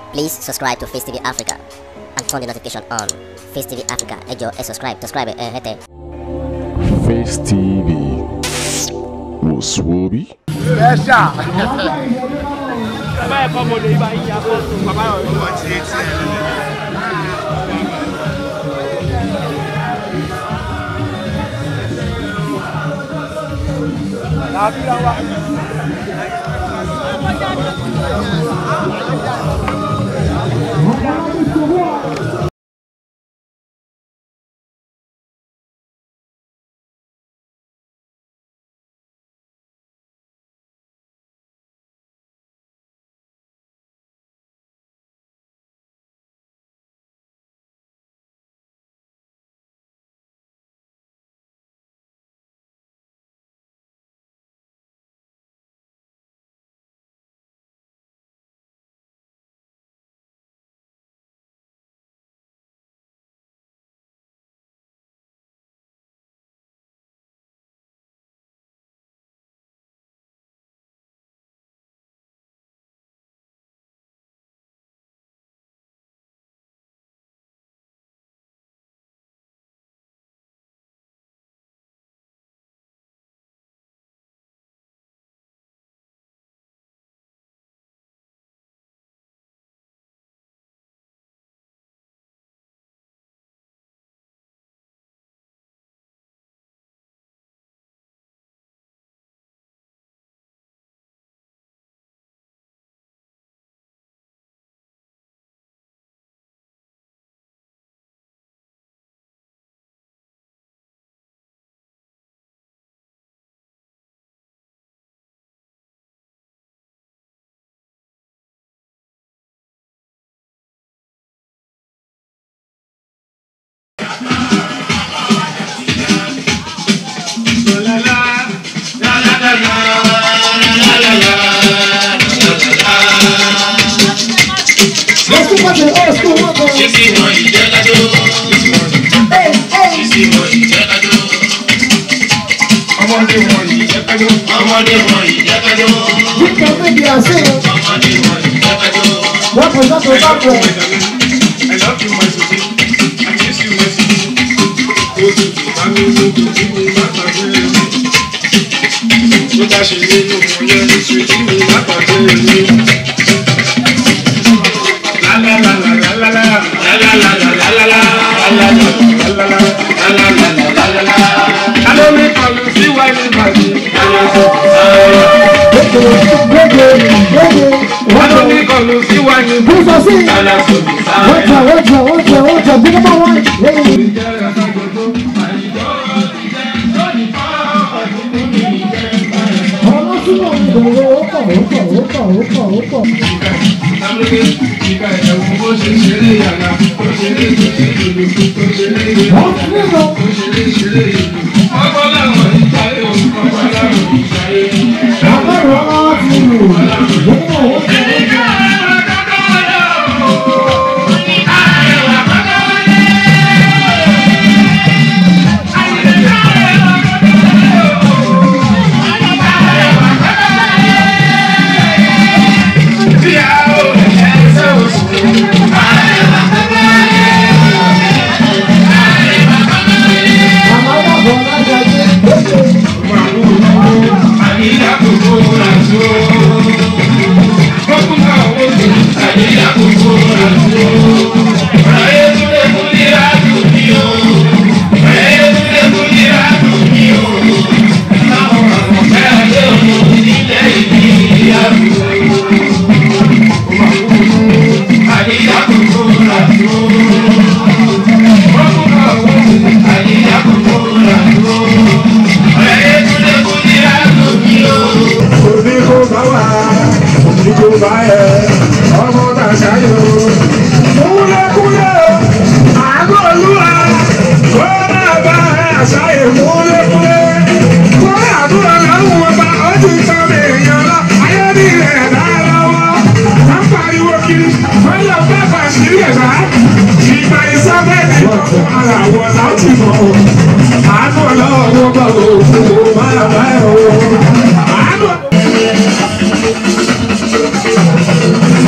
Please subscribe to Face TV Africa and turn the notification on. Face TV Africa, ẹ jọ̀ọ́, subscribe, hete. Face TV was Swoby. Yes,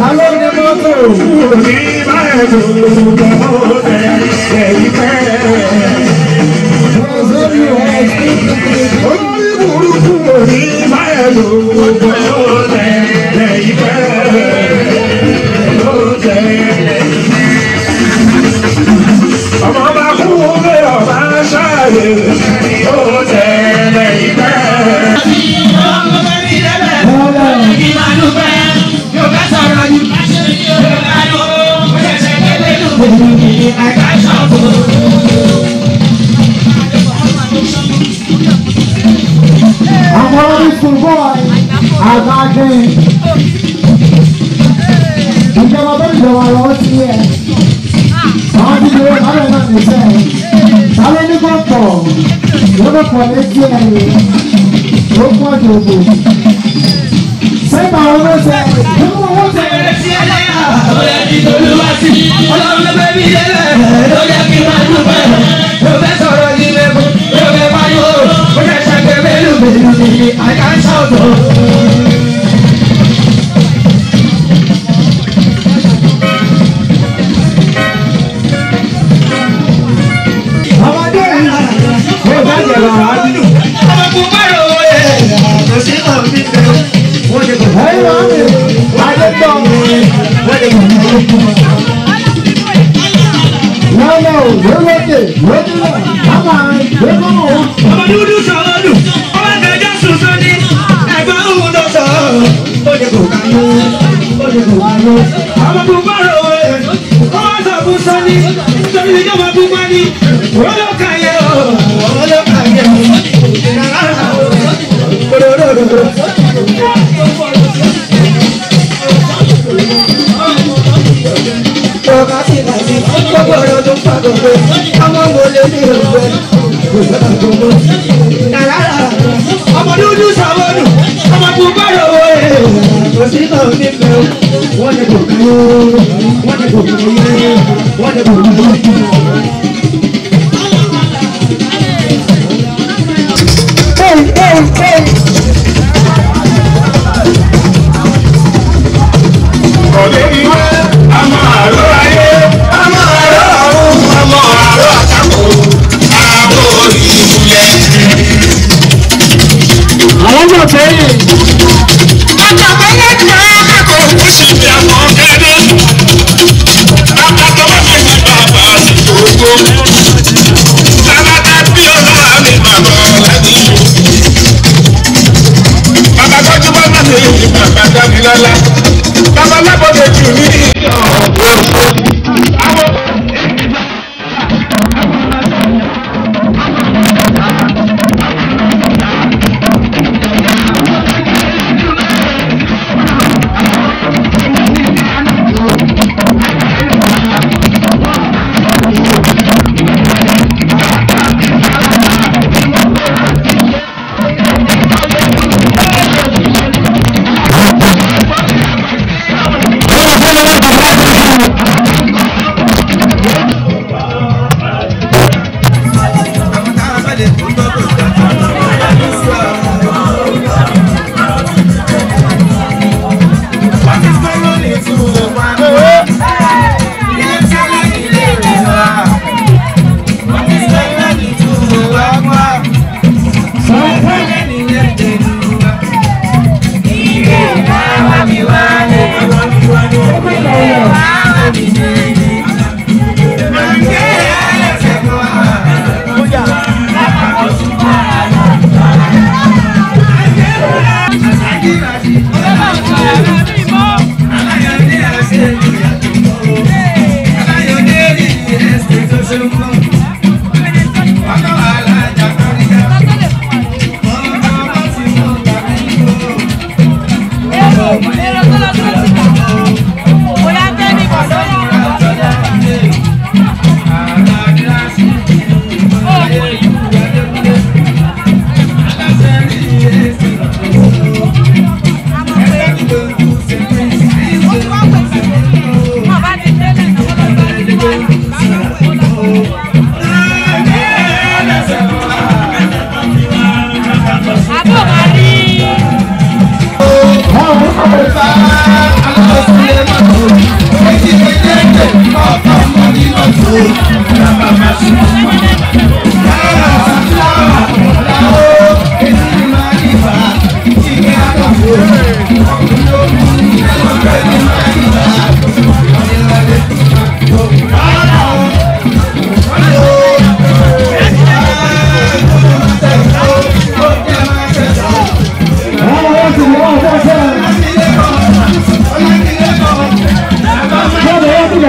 Hello,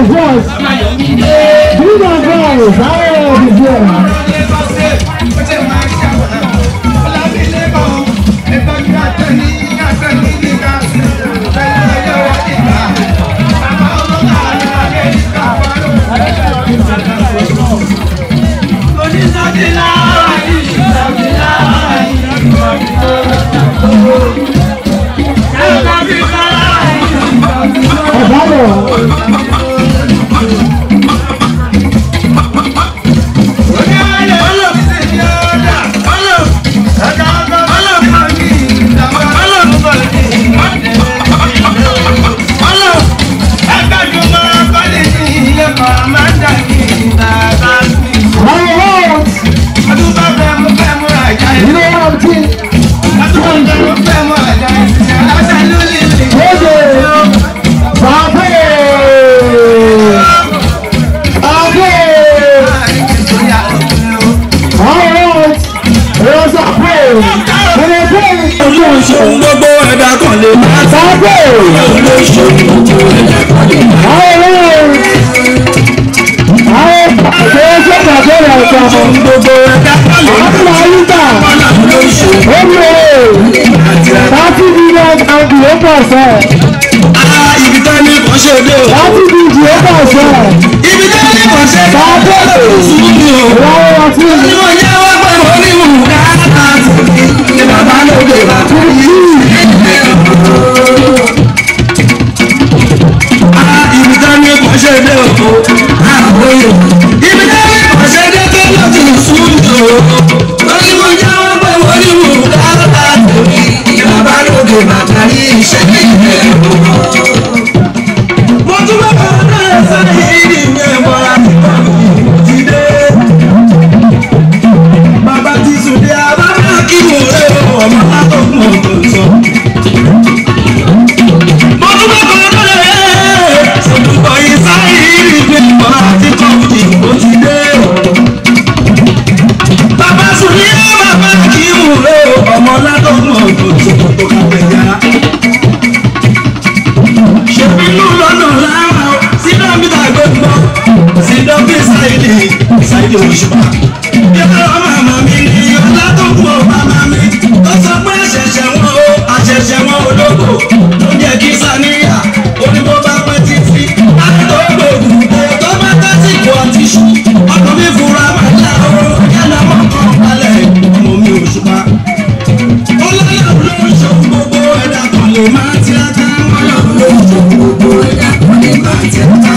the first. These are guys. I am the Olóṣòwò gbogbo ẹ̀dá kan lè máa sábò. Olóṣòwò gbogbo ẹ̀dá kan lè máa sábò. àwọn àṣeyọṣẹ́ pàṣẹ rẹ̀ ọ̀sán Gbogbo ẹ̀dá kan lè máa sábò. àti àyíká Olóṣòwò ó lè 30 million and ó pọ̀ sẹ́ ibi tá ní kàn ṣe dé o. 30 bg ó pọ̀ sẹ́ Ibi tá ní kàn ṣe dé o. sábò Sùúrù o. ìwáwó ọtí Ní mo jẹ́ wá pé mo ní mú káàkà tòkì. Ní bàbá lóde bàbá yìí. Ibi tá ní kàn ṣe dé o. Ibi tá ní kàn ṣe dé tó lọ́tì sùúrù o. Ní mo jẹ́ wá pé mo ní mú káàkà tòkì. Ní bàbá lóde bàbá yìí ṣe é. Mo tún bá bàbá náà sẹ́yìn ní ìgbẹ́ àti bàbá ti dé. Bàbá ti sùn dé abáná kí mo rẹ̀ ọmọ látọ̀kùn ọ̀tọ̀ sọ. Mo tún bá bàbá náà ṣètùkọ̀ yìí sáyìn ní ìgbẹ́ àti kọ̀ọ̀kì ó ti dé. Bàbá sùn ní bàbá kí mo rẹ̀ ọmọ látọ̀kùn ọ̀tọ̀ sọ tó kàwé yá. Ṣèbínú lọ́nà lára sídọ́mítà gbogbo sídọ́mí Sáìdì Òṣùpá. Yọ̀rọ̀ màmá mi ni ọlá tó kú ọ màmá mi. Ó sọ pé àṣẹ̀ṣẹ̀ wọn olóko ló jẹ́ kí Sàníyà oníbó bá pẹ́ títí. Láti tó gbòògùn tó bá tásìkò àti ṣù. Ọkàn mi fura máa já oorun yálà mọ́kàn balẹ̀ ọmọ mi Òṣùpá. Ó lọ́yọ̀ ló ń ṣòwò gbogbo ẹ̀dá kan lè máa tiraka. Gbogbo ẹ̀dá kan lè máa tiraka.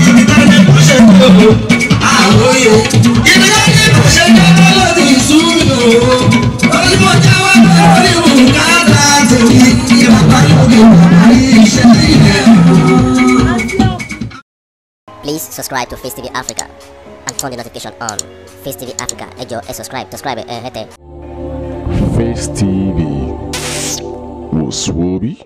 Ibi tá ní kò ṣe tó o. Àwòye. Ibi tá ní kò ṣe tó o lòdì ìṣúná o. Olúmọ jáwọ́ pé onímù káàdà tèmi. Ìbàbá lóge bàbá yìí ṣe ilẹ̀ o. Please subscribe to Face TV Africa and turn the notification on. Face TV Africa, ẹ jọ̀ọ́ ẹ subscribe hete. Face TV was Swoby.